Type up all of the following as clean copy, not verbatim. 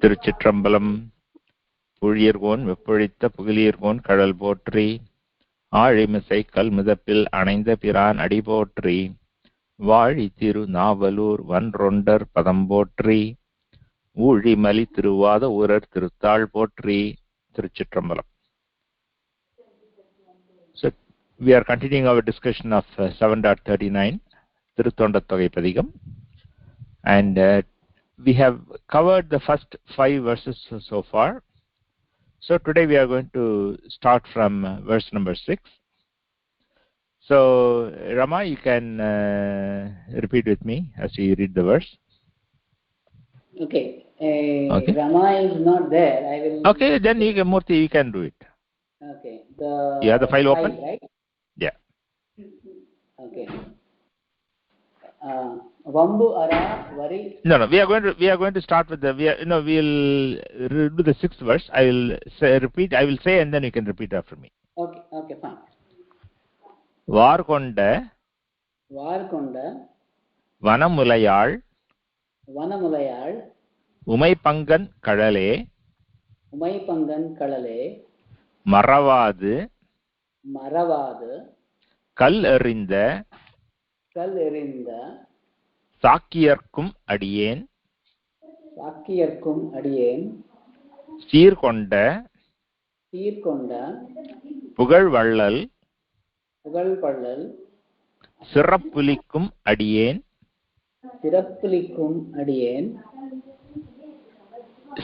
திருச்சிற்றம்பலம். புழியர்கோன் வெப்பொழித்த புகழியர்கோன் கடல் போற்றி. ஆழிமிசை கல் மிதப்பில் அணைந்த பிரான் அடி போற்றி. வாழி திரு நாவலூர் வன்றொண்டர் பதம் போற்றி. ஊழிமலி திருவாத ஊரர் திருத்தாள் போற்றி. திருச்சிற்றம்பலம். So we are continuing our discussion of 7.39 tiruttoṇḍattogai padhigam, and we have covered the first 5 verses so far. So today we are going to start from verse number 6. So Rama, you can repeat with me as you read the verse. Okay. Rama is not there. I will. Okay, then Murthy, you can do it. Okay. You have the file open, right? Yeah. Okay. Vambu ara vari. No. We are going to start with the. We'll do the 6th verse. I will repeat. I will say, and then you can repeat after me. Okay. Okay. Fine. Varkonda. Vanamulayal. Umaipangan kadale. Maravadu. Kal erinda. Sakkiyarkum adiyen. siRuththoNda. புகழ்வள்ளல். siRappulக்கும் அடியேன்.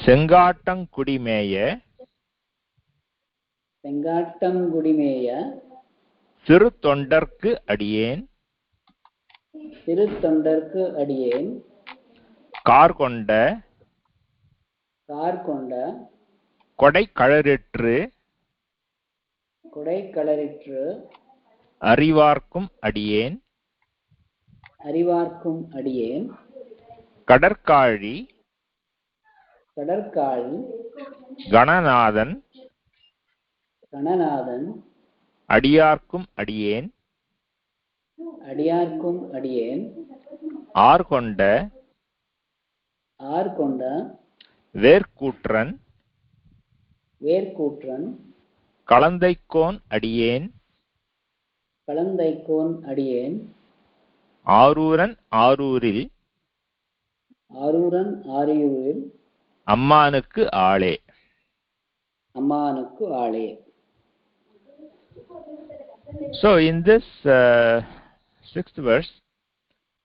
செங்காட்டங்குடிமேய. சிறுத்தொண்டர்க்கு அடியேன். கார்கொண்ட. கொடைக்களரிற்று. அறிவார்க்கும் அடியேன். கடற்காழி. கணநாதன். அடியார்க்கும் அடியேன். ஆர்கொண்ட. வேர்க்கூற்றன். கலந்தைக்கோன் அடியேன். ஆரூரன் ஆரூரில். அம்மானுக்கு ஆளே. So in this 6th verse,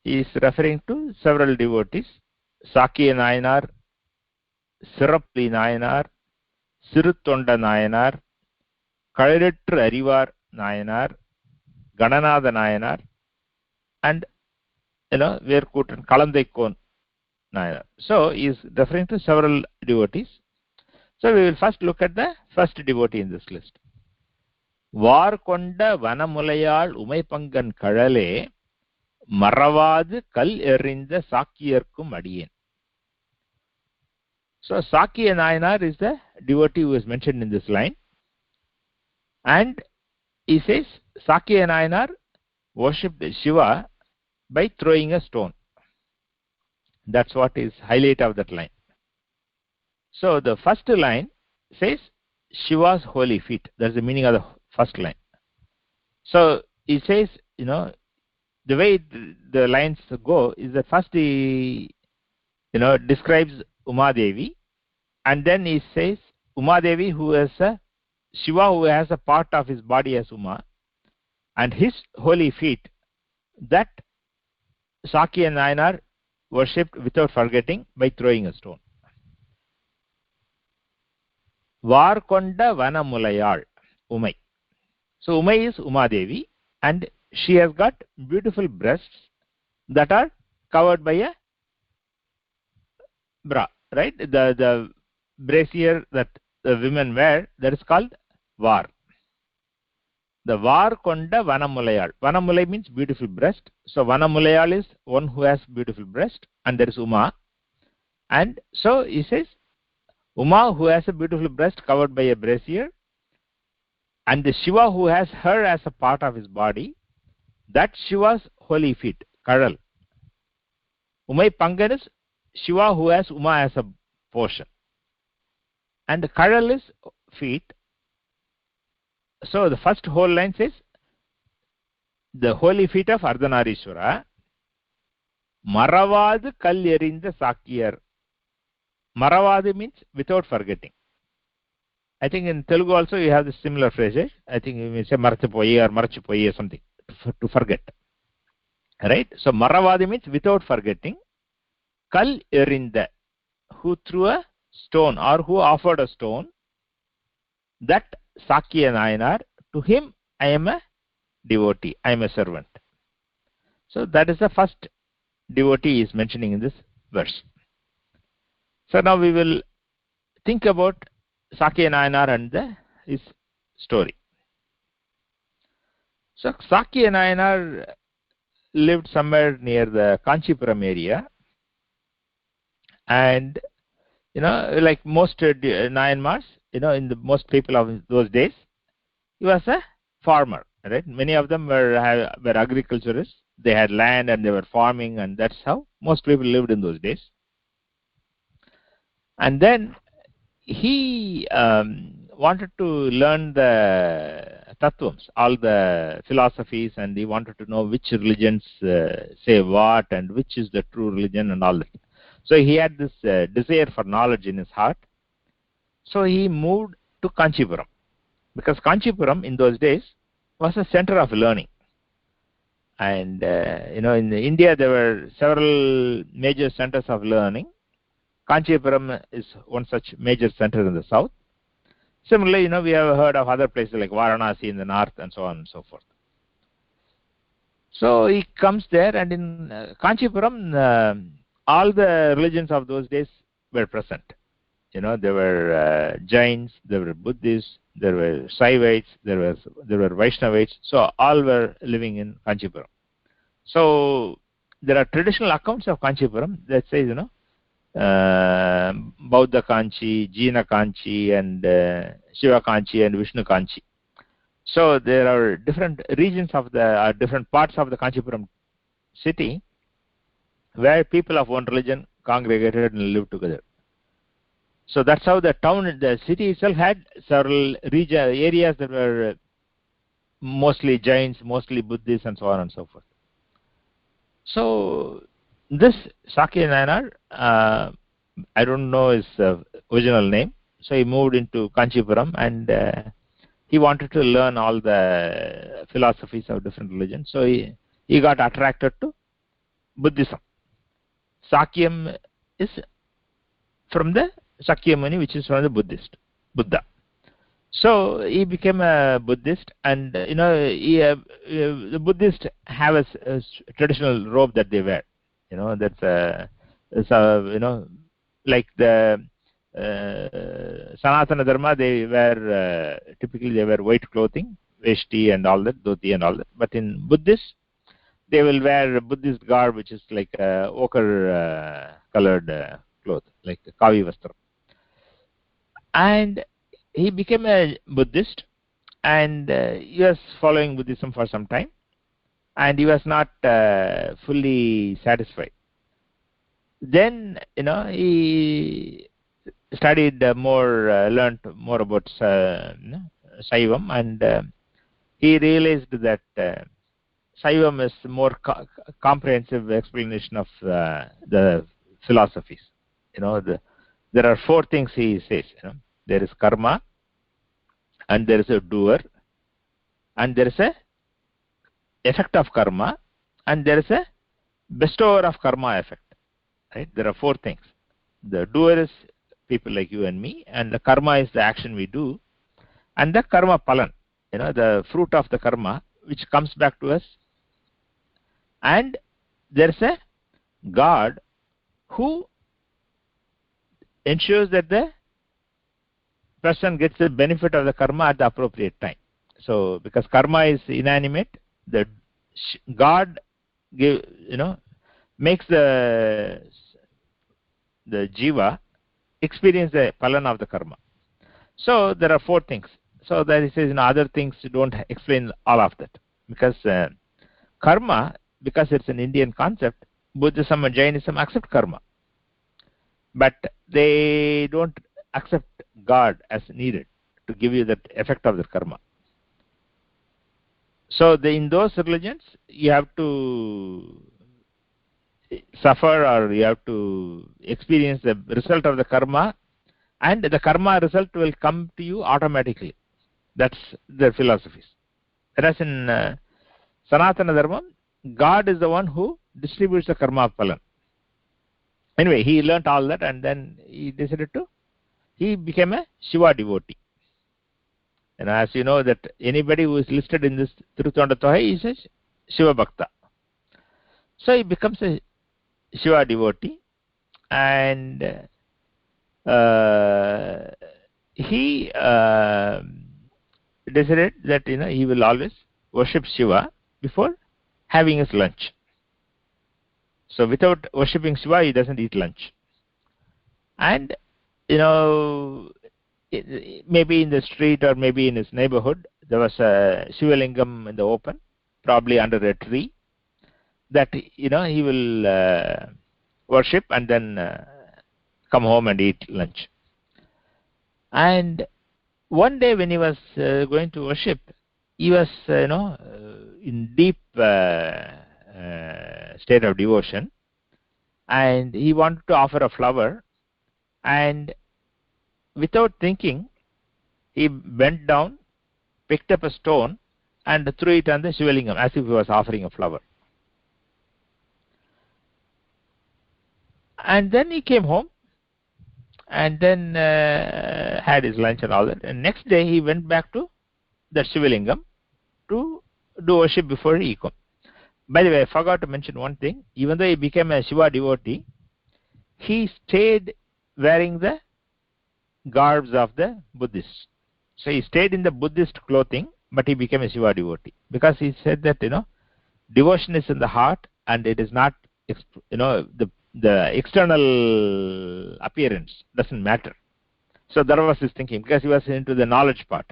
he is referring to several devotees: Sākkiya nayanAr, siRappuli nayanAr, siRuththoNda nayanAr, Kalaritru Arivar nayanAr, Gananatha nayanAr, and Verkutran Kalandaikon nayanAr. So he is referring to several devotees. So we will first look at the first devotee in this list. வார்கொண்ட வனமுலையாள் உமைப்பங்கன் கழலே மறவாது கல் எறிந்த சாக்கியர்க்கும் அடியேன். So Sākkiya nayanAr is the devotee who is mentioned in this line, and he says Sākkiya nayanAr worshipped Shiva by throwing a stone. That's what is highlight of that line. So the first line says Shiva's holy feet. That's the meaning of the first line. So he says, the way the lines go is that first he describes Uma Devi, and then he says Uma Devi who has Shiva who has a part of his body as Uma, and his holy feet that Sākkiya nayanAr worshipped without forgetting by throwing a stone. Varkonda Vanamulayal Umai. So Umai is Uma Devi, and she has got beautiful breasts that are covered by a bra, right? The brassiere that the women wear, that is called var. The Varkonda Vanamulayal. Vanamulai means beautiful breast. So Vanamulayal is one who has beautiful breast, and there is Uma. And so he says Uma who has a beautiful breast covered by a brassiere, and the Shiva who has her as a part of his body, that Shiva's holy feet, Kadal. Umai Pangan is Shiva who has Uma as a portion. and the kadal is feet. So the first whole line says, the holy feet of Ardhanarishwara, Maravadu kal erinda sakkiyar. Maravadu means without forgetting. I think in Telugu also you have the similar phrase. I think you may say Marchipoyi or Marchipoyi or something, to forget. Right? So Maravadu means without forgetting. Kal erinda, who threw a stone or who offered a stone, that Sākkiya nAyanAr, to him I am a devotee, I am a servant. So that is the first devotee is mentioning in this verse. So now we will think about Sākkiya nAyanAr and his story. So Sākkiya nAyanAr lived somewhere near the Kanchipuram area, and like most nayanmars, in the most people of those days, he was a farmer, right? Many of them were agriculturists. They had land and they were farming, and that's how most people lived in those days. And then he wanted to learn the tattvams, all the philosophies, and he wanted to know which religions say what and which is the true religion and all that. So he had this desire for knowledge in his heart. So he moved to Kanchipuram, because Kanchipuram in those days was a center of learning. And in India there were several major centers of learning. Kanchipuram is one such major center in the south. Similarly, we have heard of other places like Varanasi in the north and so on and so forth. So he comes there, and in Kanchipuram, all the religions of those days were present. There were Jains, there were Buddhists, there were Saivites, there were Vaishnavites. So all were living in Kanchipuram. So there are traditional accounts of Kanchipuram that says, Bauddha Kanchi, Jina Kanchi, and Shiva Kanchi and Vishnu Kanchi. So there are different regions of different parts of the Kanchipuram city where people of one religion congregated and lived together. So that's how the city itself had several areas that were mostly Jains, mostly Buddhists, and so on and so forth. So this Sākkiya nAyanAr, I don't know his original name. So he moved into Kanchipuram, and he wanted to learn all the philosophies of different religions. So he got attracted to Buddhism. Sākkyam is from the Sākkiya Muni, which is from the Buddha. So he became a Buddhist, and the Buddhists have a traditional robe that they wear. That's like the Sanatana Dharma, they wear typically they wear white clothing, veshti and all that, dhoti and all that. But in Buddhists, they will wear a Buddhist garb, which is like ochre colored cloth, like kavi vastram. And he became a Buddhist, and he was following Buddhism for some time, and he was not fully satisfied. Then he studied learned more about Saivam, and he realized that Saivam is more comprehensive explanation of the philosophies. There are four things he says. There is karma, and there is a doer, and there is a effect of karma, and there is a bestower of karma effect. Right? There are four things. The doer is people like you and me, and the karma is the action we do, and the karma palan, the fruit of the karma which comes back to us. And there is a God who ensures that the person gets the benefit of the karma at the appropriate time. So because karma is inanimate, the God makes the jiva experience the palan of the karma. So there are four things. So that he says other things don't explain all of that, because karma, because it's an Indian concept, Buddhism and Jainism accept karma, but they don't accept god as needed to give you that effect of the karma. So in those religions, you have to suffer, or you have to experience the result of the karma, and the karma result will come to you automatically. That's their philosophies. Whereas in Sanatana Dharma, God is the one who distributes the karma phalan. Anyway, he learnt all that, and then he became a Shiva devotee. And as you know, that anybody who is listed in this tiruttoṇḍattogai is a Shiva Bhakta. So he becomes a Shiva devotee, and he decided that he will always worship Shiva before having his lunch. So without worshipping Shiva, he doesn't eat lunch. And maybe in the street or maybe in his neighborhood, there was a Shiva lingam in the open, probably under a tree, that he will worship and then come home and eat lunch. And one day when he was going to worship, he was in deep state of devotion, and he wanted to offer a flower, and without thinking, he bent down, picked up a stone, and threw it on the Shiva lingam as if he was offering a flower. And then he came home, and then had his lunch and all that. And next day he went back to the Shiva lingam to do worship before he came. By the way, I forgot to mention one thing. Even though he became a Shiva devotee, he stayed wearing the garbs of the Buddhists. So he stayed in the Buddhist clothing, but he became a Shiva devotee, because he said that devotion is in the heart, and it is not the external appearance doesn't matter. So that was his thinking, because he was into the knowledge part.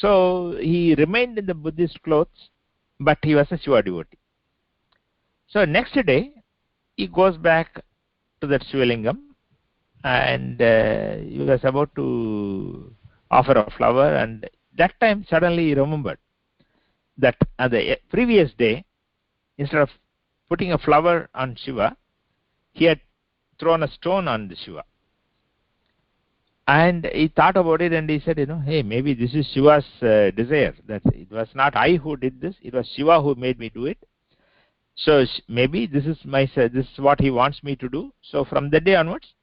So he remained in the Buddhist clothes, but he was a Shiva devotee. So next day he goes back to that Shiva lingam, and he was about to offer a flower, and that time suddenly he remembered that on the previous day, instead of putting a flower on Shiva, he had thrown a stone on the Shiva. And he thought about it, and he said, hey, maybe this is Shiva's desire. That it was not I who did this; it was Shiva who made me do it. So maybe this is what he wants me to do. So from that day onwards,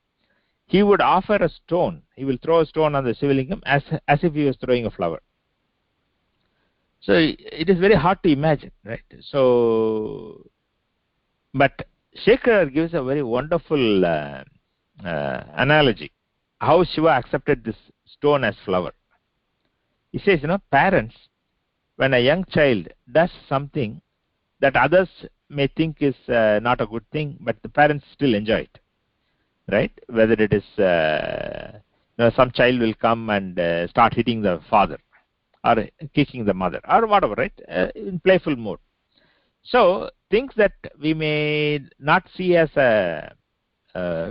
he would offer a stone. He will throw a stone on the Shiva lingam as if he was throwing a flower. So it is very hard to imagine, right? So, but sAkkiya gives a very wonderful analogy how Shiva accepted this stone as flower. He says, parents, when a young child does something that others may think is not a good thing, but the parents still enjoy it, right? Whether it is some child will come and start hitting the father, or kicking the mother, or whatever, right? In playful mode. So things that we may not see as a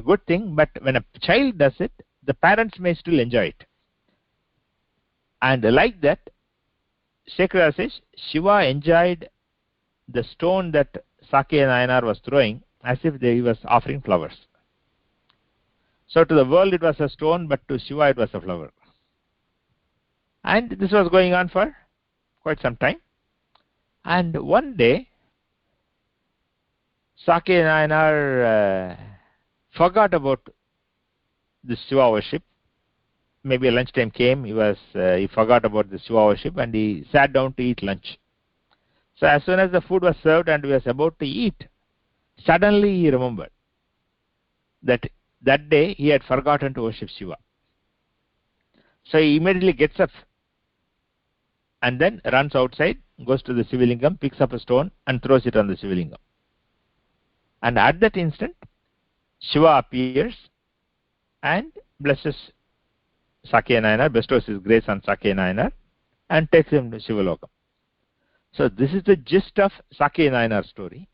good thing, but when a child does it, the parents may still enjoy it. And like that, sAkkiya says Shiva enjoyed the stone that Sākkiya nAyanār was throwing as if he was offering flowers. So to the world it was a stone, but to Shiva it was a flower. And this was going on for quite some time. And one day, Sākkiya nAyanār forgot about the Shiva worship. Maybe lunchtime came, he forgot about the Shiva worship, and he sat down to eat lunch. So as soon as the food was served and he was about to eat, suddenly he remembered that day he had forgotten to worship Shiva. So he immediately gets up and then runs outside, goes to the Shiva lingam, picks up a stone and throws it on the Shiva lingam. And at that instant, Shiva appears and blesses Sākkiya nAyanār, bestows his grace on Sākkiya nAyanār, and takes him to Shiva lokam. So this is the gist of Sākkiya nAyanār's story.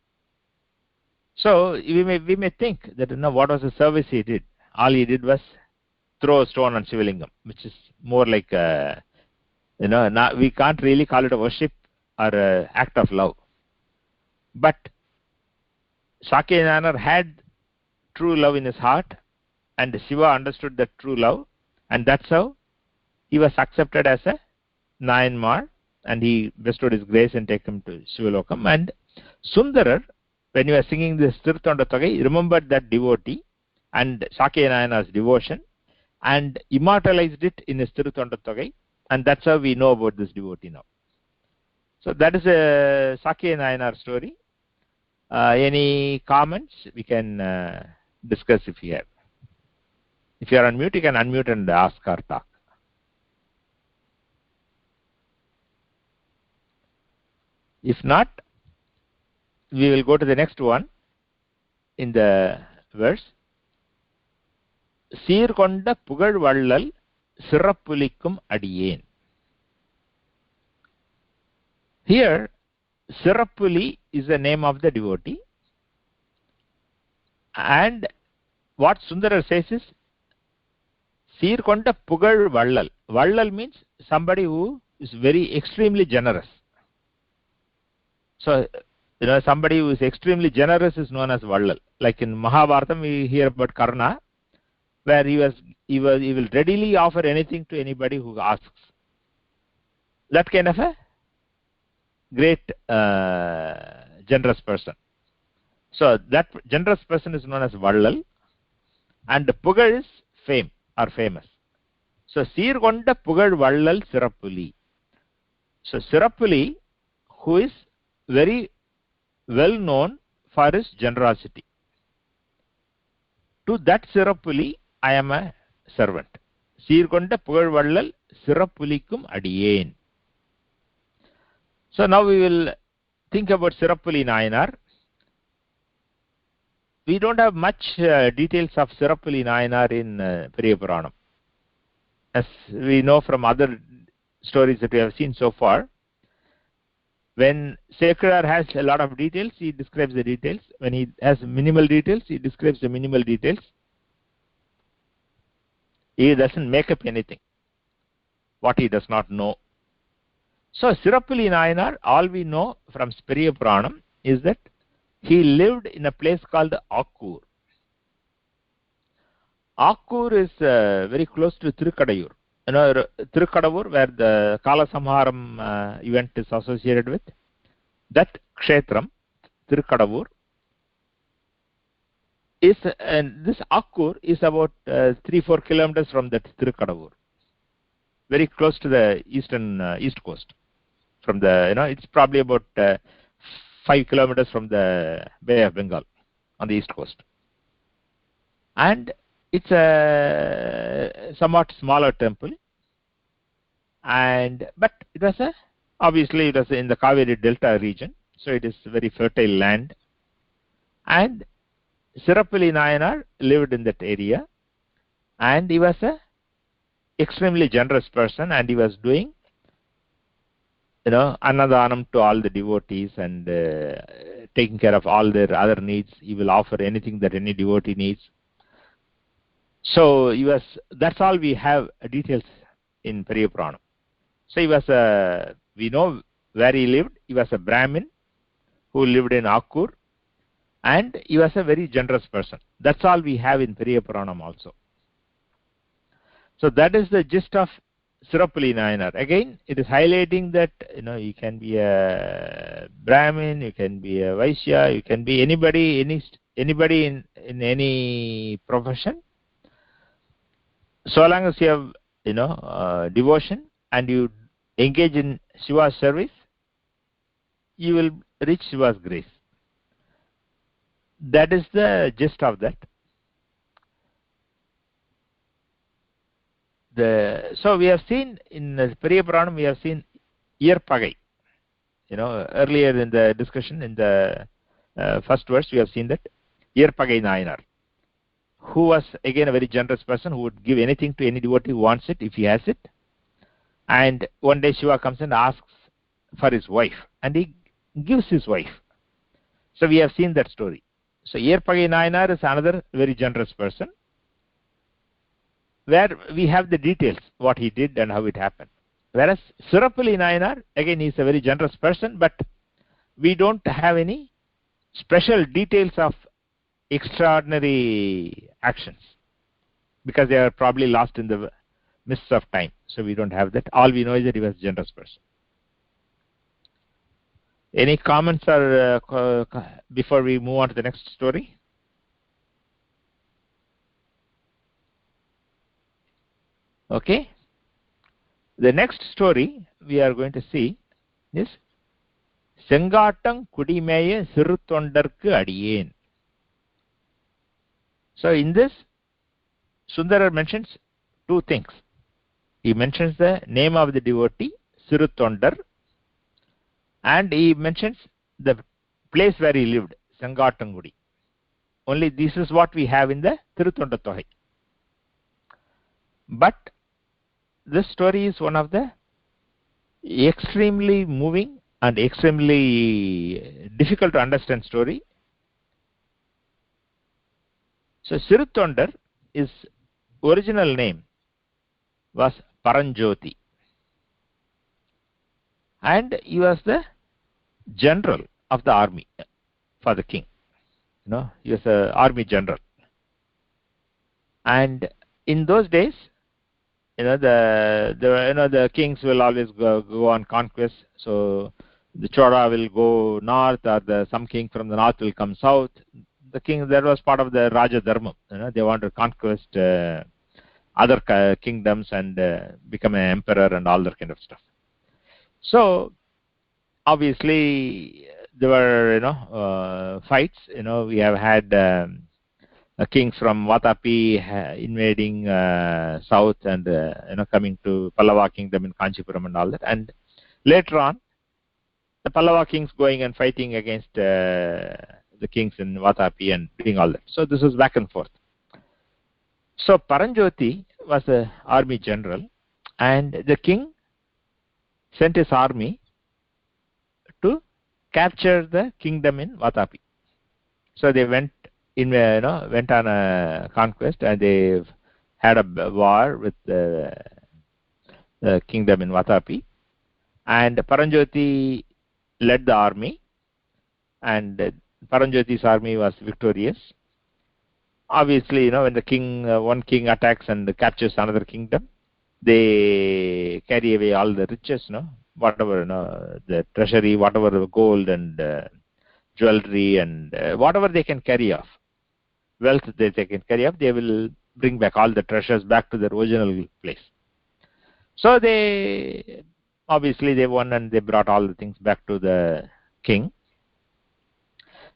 So we may think that what was the service he did? All he did was throw a stone on Shivalingam, which is more like we can't really call it a worship or an act of love. But Sākkiya nAyanār had true love in his heart, and Shiva understood that true love, and that's how he was accepted as a nayanmar, and he bestowed his grace and take him to Shivalokam. And Sundarar, when you are singing this tiruttoṇḍattogai, remembered that devotee and Sākkiya nAyanār's devotion and immortalized it in his tiruttoṇḍattogai, and that's how we know about this devotee now. So that is a Sākkiya nAyanār story. Any comments? We can discuss if you have. If you are on mute, you can unmute and ask or talk. If not, we will go to the next one in the verse. சீர்கொண்ட புகழ் வள்ளல் சிறப்புலிக்கும் அடியேன். Here, siRappuli is the name of the devotee, and what Sundarar says is சீர்கொண்ட புகழ் வள்ளல். Vallal means somebody who is very extremely generous. So, somebody who is extremely generous is known as Vallal. Like in Mahabharatam, we hear about Karna, where he will readily offer anything to anybody who asks. That kind of a great generous person. So that generous person is known as Vallal, and Pugal is fame or famous. So சீர்கொண்ட புகழ் வள்ளல் Sirappuli. So siRappuli, who is very well known for his generosity. To that siRappuli, I am a servant. சீர்கொண்ட புகழ் வள்ளல் சிறப்புலிக்கும் அடியேன். So now we will think about siRappuli nAyanār. We don't have much details of siRappuli nAyanār in Periya Puranam. As we know from other stories that we have seen so far, when sAkkiya has a lot of details, he describes the details. When he has minimal details, he describes the minimal details. He doesn't make up anything, what he does not know. So siRappuli nAyanār, all we know from Periya Puranam is that he lived in a place called Akkur. Akkur is very close to Tirukadayur. Tirukadavur, where the Kala Samharam event is associated with. That kshetram, Tirukadavur, is, and this Akkur is about 3-4 kilometers from that Tirukadavur. Very close to the east coast. From the, it's probably about 5 kilometers from the Bay of Bengal on the east coast. And it's a somewhat smaller temple, but it was obviously it was in the Kaveri Delta region, so it is very fertile land. And siRappuli nAyanār lived in that area, and he was a extremely generous person, and he was doing annadanam to all the devotees and taking care of all their other needs. He will offer anything that any devotee needs. So that's all we have details in Periya Puranam. So he was we know where he lived. He was a Brahmin who lived in Akkur, and he was a very generous person. That's all we have in Periya Puranam also. So that is the gist of siRappuli nAyanār. Again, it is highlighting that you can be a Brahmin, you can be a Vaishya, you can be anybody in any profession. So long as you have devotion and you engage in Shiva's service, you will reach Shiva's grace. That is the gist of that. So we have seen in Periya Puranam, we have seen Iyarpagai. Earlier in the discussion in the first verse, we have seen that Iyarpagai nAyanār, who was again a very generous person, who would give anything to any devotee who wants it if he has it. And one day Shiva comes and asks for his wife, and he gives his wife. So we have seen that story. So Iyarpagai nAyanār is another very generous person. where we have the details, what he did and how it happened. Whereas siRappuli nayanAr, again, he is a very generous person, but we don't have any special details of extraordinary actions because they are probably lost in the mists of time. So we don't have that. All we know is that he was a generous person. Any comments or before we move on to the next story? Okay. The next story we are going to see is Sengattam Kudimeye siRuththoNdarku Adiyen. So in this, Sundarar mentions two things. He mentions the name of the devotee, siRuththoNdar, and he mentions the place where he lived, Sengattam. Only this is what we have in the tiruttoṇḍattogai. But this story is one of the extremely moving and extremely difficult to understand story. So siRuththoNdar, his original name was Paranjoti, and he was the general of the army for the king. He was an army general, and in those days, the kings will always go on conquest. So the Chola will go north, or some king from the north will come south. The king, that was part of the Raja Dharma. They want to conquest other kingdoms and become an emperor and all that kind of stuff. So obviously there were fights. We have had kings from Vatapi invading south and coming to Pallava kingdom in Kanchipuram and all that. And later on, the Pallava kings going and fighting against the kings in Vatapi and doing all that. So this was back and forth. So Paranjoti was an army general, and the king sent his army to capture the kingdom in Vatapi. So they went on a conquest, and they had a war with the kingdom in Vatapi, and Paranjoti led the army, and Paranjoti's army was victorious. Obviously, when the one king attacks and captures another kingdom, they carry away all the riches, whatever, the treasury, whatever the gold and jewelry and whatever they can carry off, wealth that they can carry off, they will bring back all the treasures back to their original place. So they won, and they brought all the things back to the king,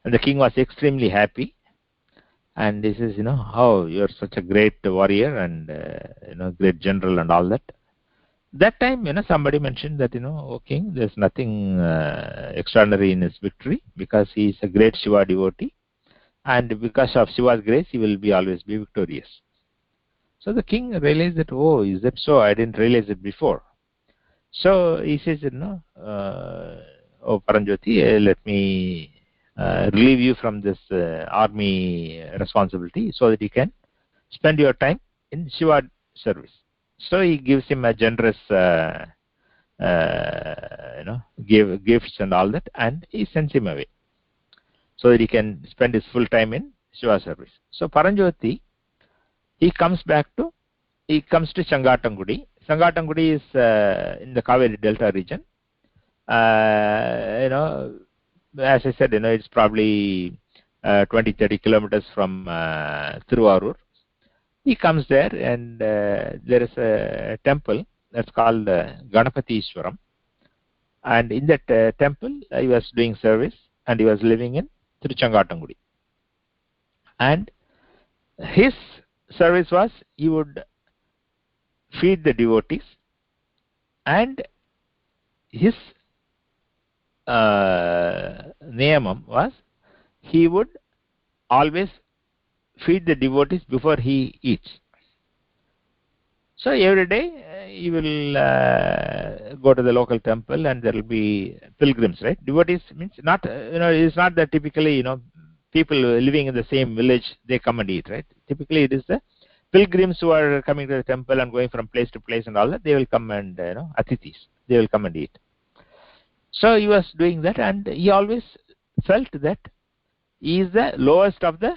and the king was extremely happy. And he says, oh, you're such a great warrior and great general and all that. That time, somebody mentioned that, O king, there's nothing extraordinary in his victory, because he is a great Shiva devotee, and because of Shiva's grace, he will always be victorious. So the king realized that, oh, is that so? I didn't realize it before. So he says, oh Paranjoti, let me relieve you from this army responsibility, so that you can spend your time in Shiva service. So he gives him a generous, give gifts and all that, and he sends him away, so that he can spend his full time in Shiva service. So Paranjoti, he comes to Sengattam. Sengattam is in the Kaveri Delta region. As I said, it's probably 20-30 kilometers from Thiruvarur. He comes there, and there is a temple that's called Ganapatishwaram. And in that temple, he was doing service, and he was living in Tiruchengattam. And his service was, he would feed the devotees, and his niyamam was, he would always feed the devotees before he eats. So every day he will go to the local temple, and there will be pilgrims, right? Devotees means not, it's not that typically, people living in the same village, they come and eat, right? Typically it is the pilgrims who are coming to the temple and going from place to place and all that, they will come and, atithis, they will come and eat. So he was doing that, and he always felt that he is the lowest of the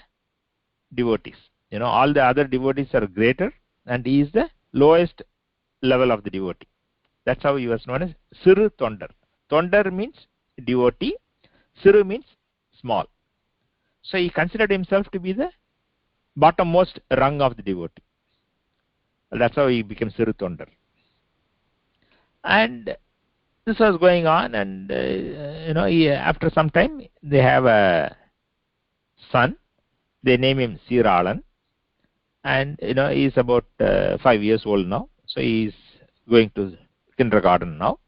devotees. All the other devotees are greater, and he is the lowest level of the devotee. That's how he was known as siRuththoNda. Thondar means devotee, siru means small. So he considered himself to be the bottommost rung of the devotee. That's how he became siRuththoNda. And this was going on, and after some time they have a son. They name him siRappuli, and he is about 5 years old now. So he is going to kindergarten now.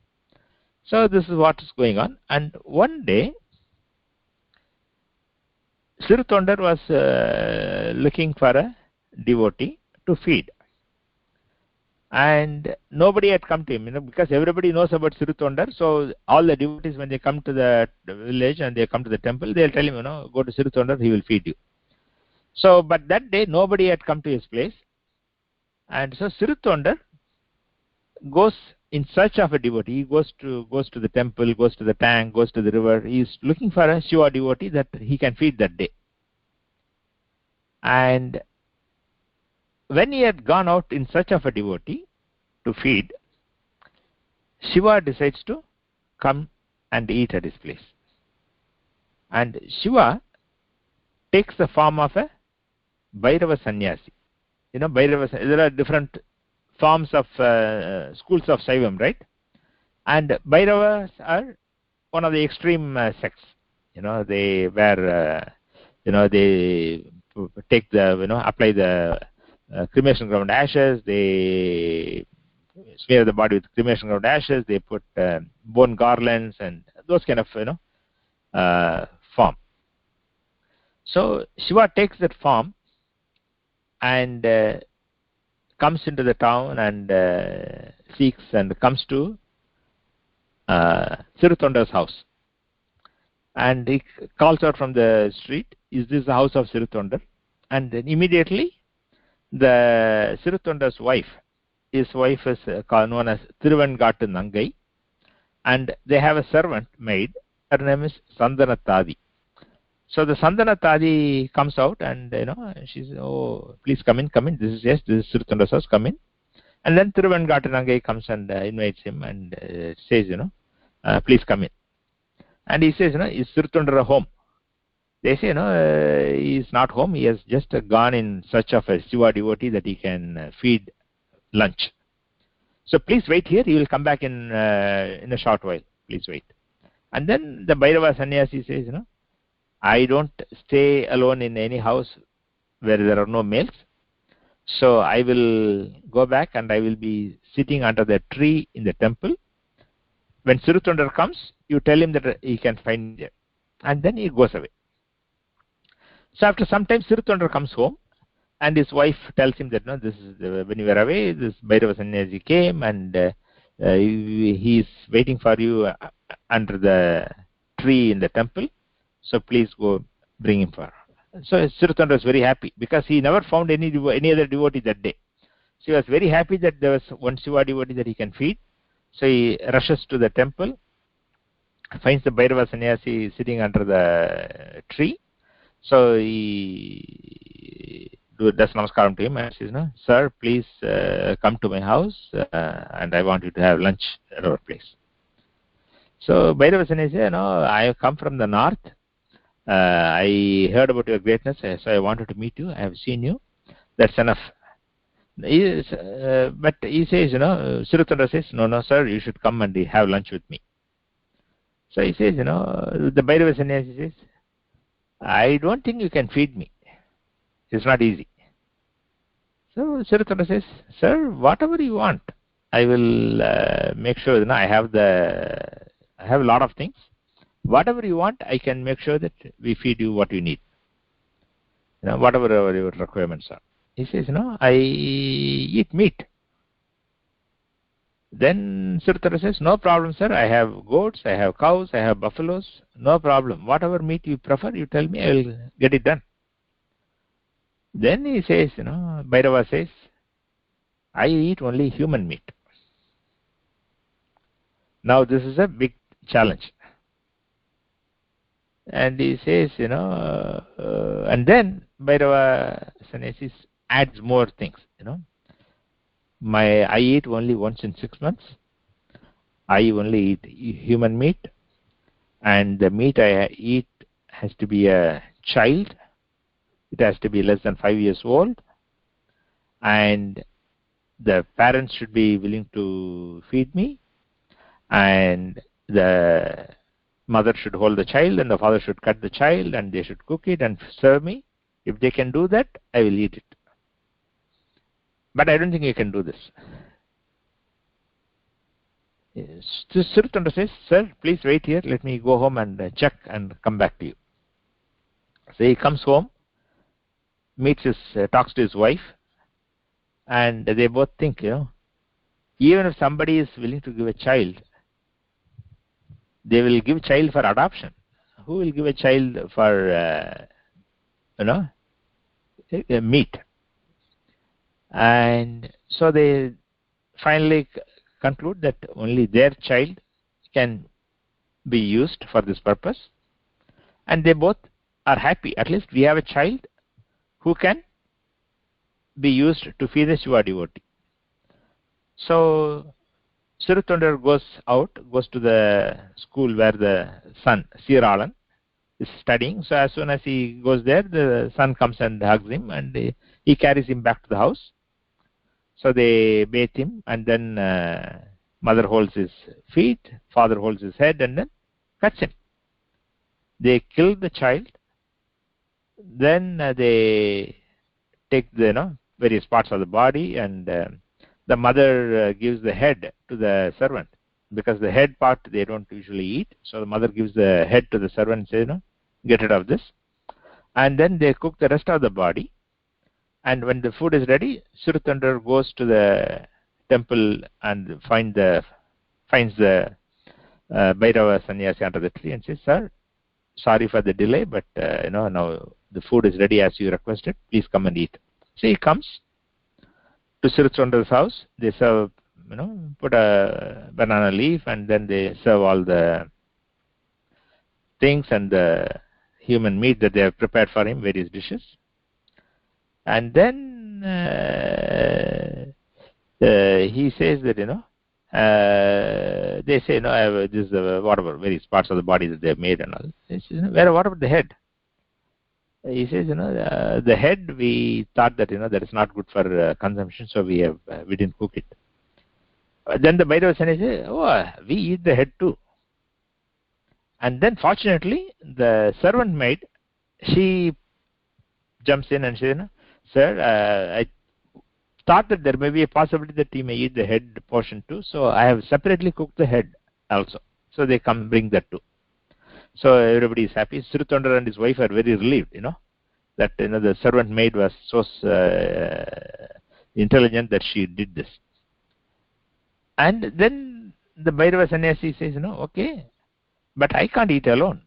So this is what is going on. And one day siRuththoNda was looking for a devotee to feed, and nobody had come to him, because everybody knows about siRuththoNda. So all the devotees, when they come to the village and they come to the temple, they'll tell him, go to siRuththoNda, he will feed you. So, but that day nobody had come to his place, and so siRuththoNda goes in search of a devotee. He goes to the temple, goes to the tank, goes to the river. He is looking for a Shiva devotee that he can feed that day. And when he had gone out in search of a devotee to feed, Shiva decides to come and eat at his place. And Shiva takes the form of a Bhairava sannyasi. Bhairava, there are different forms of schools of Saivam, right? And Bhairavas are one of the extreme sects. They wear, they take the, apply the cremation ground ashes. They smear the body with cremation ground ashes. They put bone garlands and those kind of, form. So Shiva takes that form and comes into the town and seeks and comes to siRuththoNda's house, and he calls out from the street, "Is this the house of siRuththoNda?" And then immediately the siRuththoNda's wife, his wife is known as tiruttoṇḍattogai, and they have a servant maid. Her name is Sandanatadi. So the Sandanatadi comes out, and she says, "Oh, please come in. This is siRuththoNda's house. Come in." And then tiruttoṇḍattogai comes and invites him and says, "Please come in." And he says, "Is siRuththoNda home?" They say, he is not home. He has just gone in search of a Shiva devotee that he can feed lunch. So please wait here. He will come back in a short while. Please wait. And then the Bhairava sannyasi says, "I don't stay alone in any house where there are no males. So I will go back and I will be sitting under the tree in the temple. When siRuththoNda comes, you tell him that he can find me there." And then he goes away. So after some time, siRuththoNda comes home, and his wife tells him that, this is when you were away, this Bhairava sannyasi came, and he is waiting for you under the tree in the temple. So please go bring him for her. So siRuththoNda was very happy, because he never found any other devotee that day. So he was very happy that there was one Shiva devotee that he can feed. So he rushes to the temple, finds the Bhairava sannyasi sitting under the tree. So he does namaskaram to him and says, "Sir, please come to my house and I want you to have lunch at our place." So Bhairava sannyasi says, "I have come from the north. I heard about your greatness, so I wanted to meet you. I have seen you. That's enough." But he says, siRuththoNda says, "No, sir, you should come and have lunch with me." So he says, the Bhairava sannyasi says, "I don't think you can feed me. It's not easy." So siRuththoNda says, "Sir, whatever you want, I will make sure that I have a lot of things. Whatever you want, I can make sure that we feed you what you need. Whatever your requirements are." He says, "I eat meat." Then siRuththoNda says, "No problem, sir. I have goats, I have cows, I have buffaloes. No problem. Whatever meat you prefer, you tell me, I will get it done." Then he says, Bhairava says, I eat only human meat. Now this is a big challenge. And he says, and then Bhairava Sannyasi adds more things, I eat only once in 6 months. I only eat human meat, and the meat I eat has to be a child. It has to be less than 5 years old, and the parents should be willing to feed me, and the mother should hold the child, and the father should cut the child, and they should cook it and serve me. If they can do that, I will eat it. But I don't think you can do this. siRuththoNda says, sir, please wait here. Let me go home and check and come back to you. So he comes home, talks to his wife, and they both think, even if somebody is willing to give a child, they will give child for adoption. Who will give a child for, meat? And so they finally conclude that only their child can be used for this purpose, and they both are happy. At least we have a child who can be used to feed a Shiva devotee. So siRuththoNda goes to the school where the son, siRappuli, is studying. So as soon as he goes there, the son comes and hugs him, and he carries him back to the house. So they bathe him, and then mother holds his feet, father holds his head, and then cuts him. They kill the child. Then they take the various parts of the body, and the mother gives the head to the servant, because the head part they don't usually eat. So the mother gives the head to the servant and says, get rid of this. And then they cook the rest of the body. And when the food is ready, siRuththoNda goes to the temple and finds the Bhairava Sannyasi under the tree and says, sir, sorry for the delay, but now the food is ready as you requested. Please come and eat. So he comes to siRuththoNda's house. They serve, put a banana leaf, and then they serve all the things and the human meat that they have prepared for him, various dishes. And then he says that, they say, this is whatever, various parts of the body that they have made and all. He says, what about the head? He says, the head, we thought that, that is not good for consumption, so we didn't cook it. Then the Bhairava Sannyasi says, we eat the head too. And then fortunately, the servant maid, she jumps in and says, sir, I thought that there may be a possibility that he may eat the head portion too, so I have separately cooked the head also. So they come bring that too. So everybody is happy. siRuththoNda and his wife are very relieved, that the servant maid was so intelligent that she did this. And then the Bhairava Sannyasi says, okay, but I can't eat alone.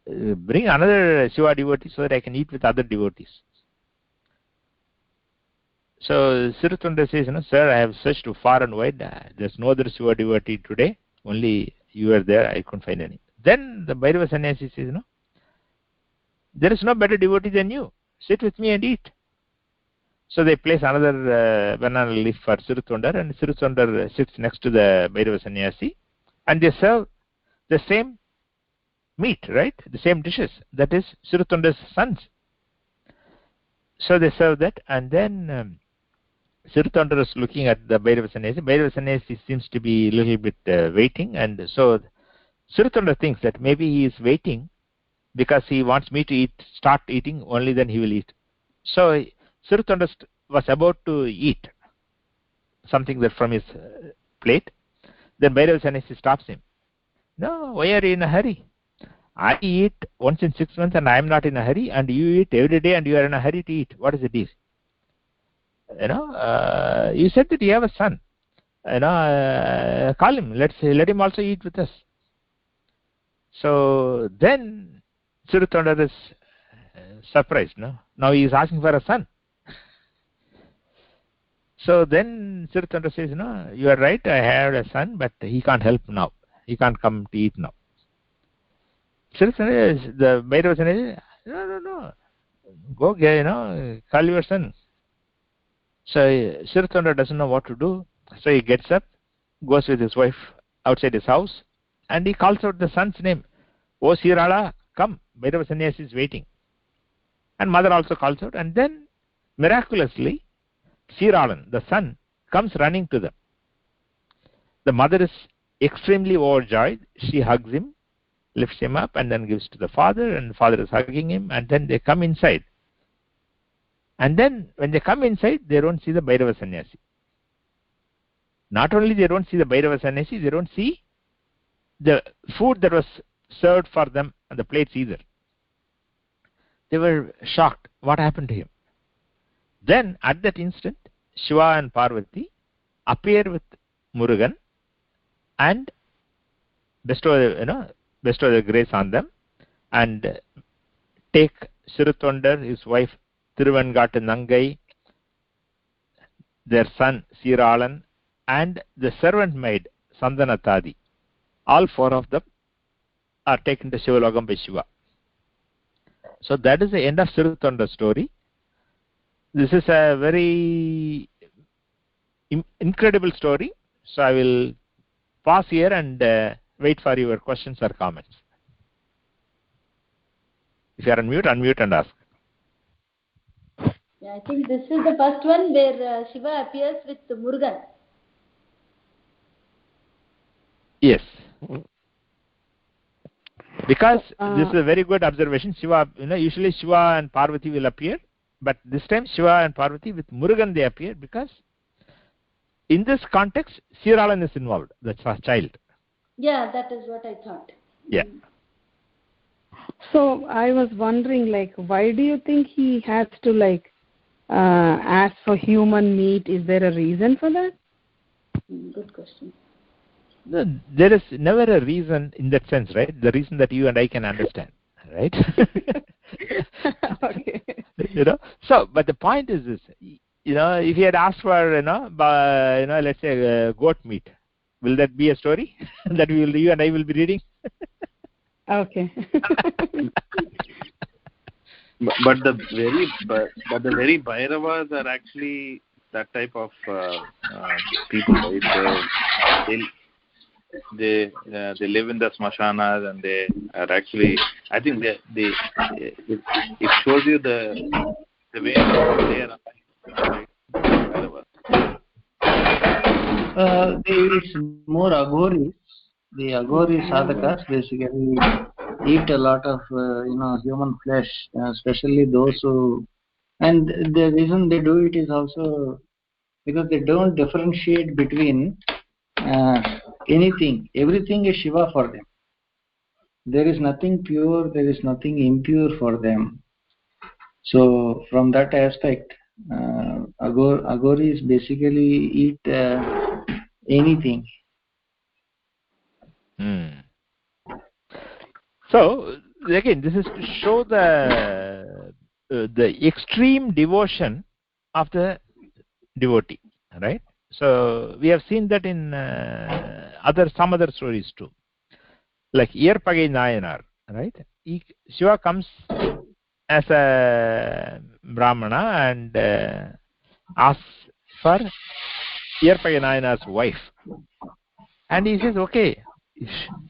Bring another Shiva devotee so that I can eat with other devotees. So siRuththoNda says, sir, I have searched far and wide. There's no other Shiva devotee today. Only you are there. I couldn't find any. Then the Bhairava Sannyasi says, there is no better devotee than you. Sit with me and eat. So they place another banana leaf for siRuththoNda, and siRuththoNda sits next to the Bhairava Sannyasi, and they serve the same meat, right? The same dishes. That is siRuththoNda's sons. So they serve that, and then siRuththoNda is looking at the Bhairava Sannyasi. Bhairava Sannyasi seems to be a little bit waiting, and so siRuththoNda thinks that maybe he is waiting because he wants me to start eating, only then he will eat. So siRuththoNda was about to eat something that from his plate. Then Bhairava Sannyasi stops him. No, why are you in a hurry? I eat once in 6 months and I am not in a hurry, and you eat every day and you are in a hurry to eat. What is the deal? You said that you have a son. Call him. Let him also eat with us. So then siRuththoNda is surprised. Now he is asking for a son. So then siRuththoNda says, no, you are right, I have a son, but he can't help now. He can't come to eat now. siRuththoNda, the Bhairava says, no, go, call your son. So siRuththoNda doesn't know what to do. So he gets up, goes with his wife outside his house, and he calls out the son's name. Oh, Sirala, come, Bhairava Sannyasi is waiting. And mother also calls out, and then miraculously, Siralan, the son, comes running to them. The mother is extremely overjoyed. She hugs him, lifts him up, and then gives to the father, and the father is hugging him, and then they come inside. And then when they come inside, they don't see the Bhairava Sannyasi. Not only they don't see the Bhairava Sannyasi, they don't see the food that was served for them on the plates either. They were shocked. What happened to him? Then at that instant, Shiva and Parvati appear with Murugan and bestow the grace on them, and take siRuththoNda, his wife tillai-vāḻ, their son Siralan, and the servant maid Sandanatadi. All four of them are taken to Shivalokam by Shiva. So that is the end of siRuththoNda's story. This is a very incredible story. So I will pause here and wait for your questions or comments. If you are on mute, unmute and ask. Yeah, I think this is the first one where Shiva appears with Murugan. Yes. Because this is a very good observation. Shiva, usually Shiva and Parvati will appear, but this time Shiva and Parvati with Murugan they appear, because in this context Siralan is involved, the child. Yeah, that is what I thought. Yeah. So I was wondering, why do you think he has to ask for human meat? Is there a reason for that? Good question. No, there is never a reason in that sense, right? The reason that you and I can understand, right? Okay. So, but the point is this, if he had asked for, let's say goat meat, will that be a story that you and I will be reading? Okay. but the very Bhairavas are actually that type of people, right? They live in the smashanas, and they are actually, I think it shows you the way they are, right? It's more agoris. The agori sadhakas basically eat a lot of human flesh, especially those who, and the reason they do it is also because they don't differentiate between anything. Everything is Shiva for them. There is nothing pure, there is nothing impure for them. So from that aspect, agoris basically eat anything. So again, this is to show the extreme devotion of the devotee, right? So we have seen that in some other stories too, like Iyarpagai nayanAr, right? Shiva comes as a Brahmana and asks for Iyarpagai nayanAr's wife, and he says, okay,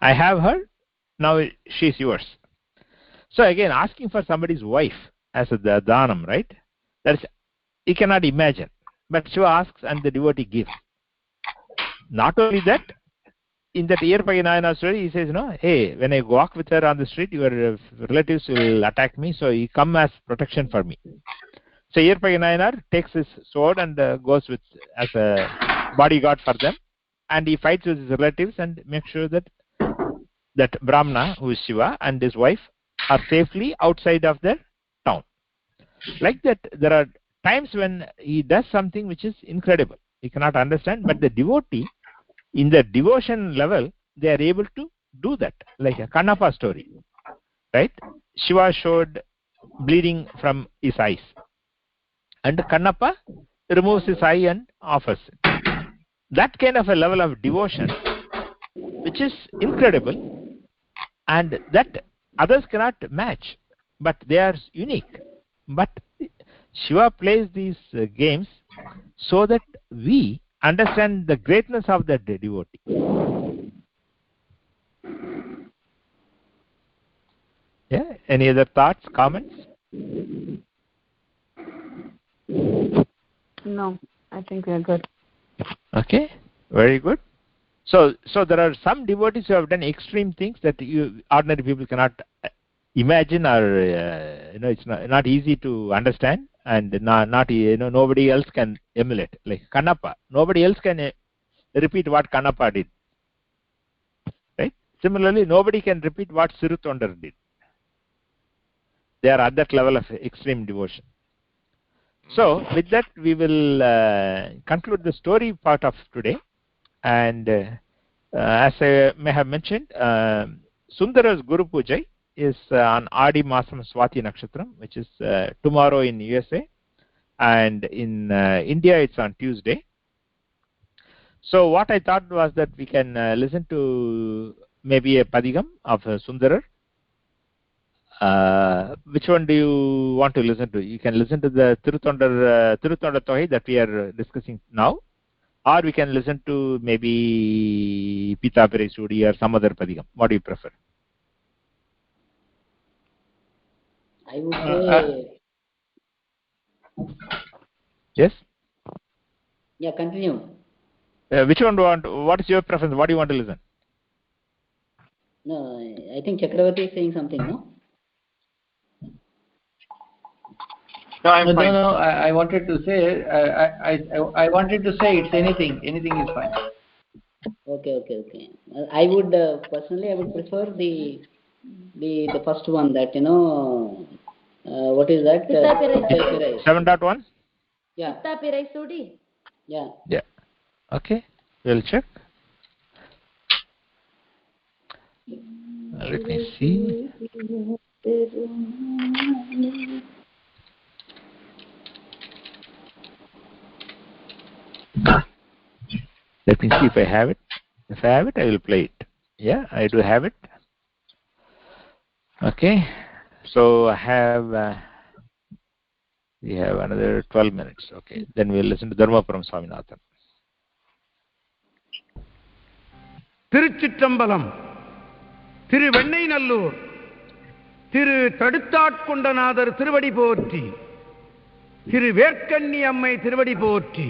I have her, now she is yours. So again, asking for somebody's wife as a dhanam, right? That's, you cannot imagine. But Shiva asks and the devotee gives. Not only that, in that Iyarpagai nayanAr story, he says, hey, when I walk with her on the street, your relatives will attack me, so you come as protection for me. So Iyarpagai nayanAr takes his sword and goes as a bodyguard for them, and he fights with his relatives and makes sure that Brahmana, who is Shiva, and his wife are safely outside of their town. Like that, there are times when he does something which is incredible. He cannot understand, but the devotee, in the devotion level, they are able to do that, like a Kannappa story, right? Shiva showed bleeding from his eyes, and Kannappa removes his eye and offers it. That kind of a level of devotion, which is incredible, and that others cannot match, but they are unique. But Shiva plays these games so that we understand the greatness of that devotee. Yeah. Any other thoughts, comments? No, I think we are good. Okay, very good. So there are some devotees who have done extreme things that ordinary people cannot imagine, or it's not easy to understand, and not nobody else can emulate. Like Kannappa, nobody else can repeat what Kannappa did. Right? Similarly, nobody can repeat what siRuththoNda did. They are at that level of extreme devotion. So with that, we will conclude the story part of today. And as I may have mentioned, Sundara's Guru Puja is on Adi Masam Swati Nakshatram, which is tomorrow in USA, and in India it's on Tuesday. So what I thought was that we can listen to maybe a padhigam of Sundarar. Which one do you want to listen to? You can listen to the tiruttoṇḍattogai that we are discussing now, or we can listen to maybe Pita Pirai Sudi or some other padhigam. What do you prefer? I would say... Yes? Yeah, continue. Which one do you want? What is your preference? What do you want to listen? No, I think Chakravarti is saying something, no? No, I'm fine. No. I wanted to say. I wanted to say it's anything. Anything is fine. Okay. I would personally, I would prefer the first one, that what is that? 7.1. Yeah. Pita Pirai Sudi. Yeah. Yeah. Okay. We'll check. Let me see. Let me see if I have it. If I have it, I will play it. Yeah, I do have it. Okay. So I have. We have another 12 minutes. Okay. Then we'll listen to Dharmapuram Swaminathan. திருச்சிற்றம்பலம், திரு வெண்ணெய்நல்லூர் திரு தடுத்தாட்கொண்டநாதர் திருவடி போற்றி, திரு வேர்க்கண்ணி அம்மை திருவடி போற்றி,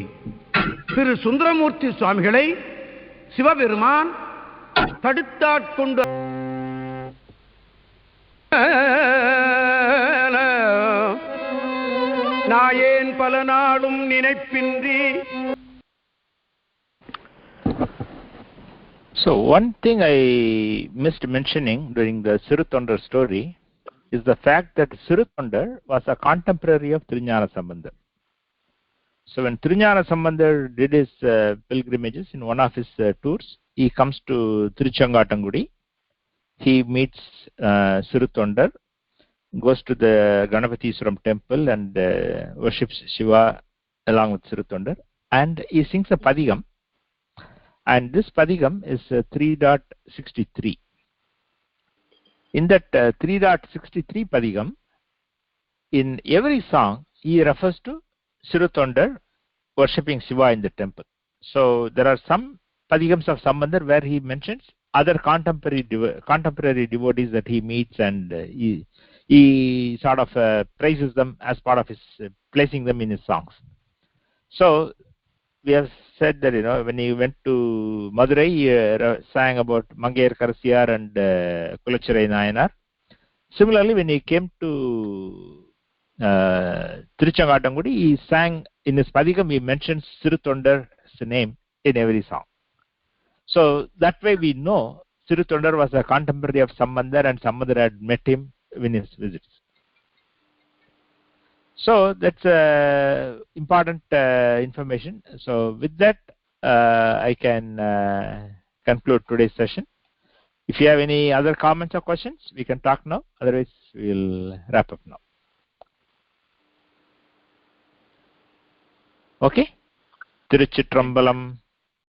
திரு சுந்தரமூர்த்தி சுவாமிகளை சிவபெருமான் தடுத்தாட்கொண்ட நாயேன் பல நாளும் நினைப்பின்றி. So one thing I missed mentioning during the siRuththoNda story is the fact that siRuththoNda was a contemporary of Thiruñāna Sambandar. So when Thiruñāna Sambandar did his pilgrimages in one of his tours, he comes to Tiruchengattangudi. He meets siRuththoNda, goes to the Ganapathiswaram temple and worships Shiva along with siRuththoNda, and he sings a padhigam. And this padhigam is 3.63. In that 3.63 padhigam, in every song, he refers to siRuththoNda worshipping Shiva in the temple. So there are some padhigams of Sambandar where he mentions other contemporary devotees that he meets, and he sort of praises them as part of his placing them in his songs. So we have said that when he went to Madurai, he sang about Mangayar Karasiyar and Kulachirai nAyanAr. Similarly, when he came to Tiruchengattangudi, he sang in his padhigam, he mentions siRuththoNda's name in every song. So that way we know siRuththoNda was a contemporary of Sambandar, and Sambandar had met him in his visits. So that's important information. So with that, I can conclude today's session. If you have any other comments or questions, we can talk now. Otherwise, we'll wrap up now. Okay. Tiruchitrambalam.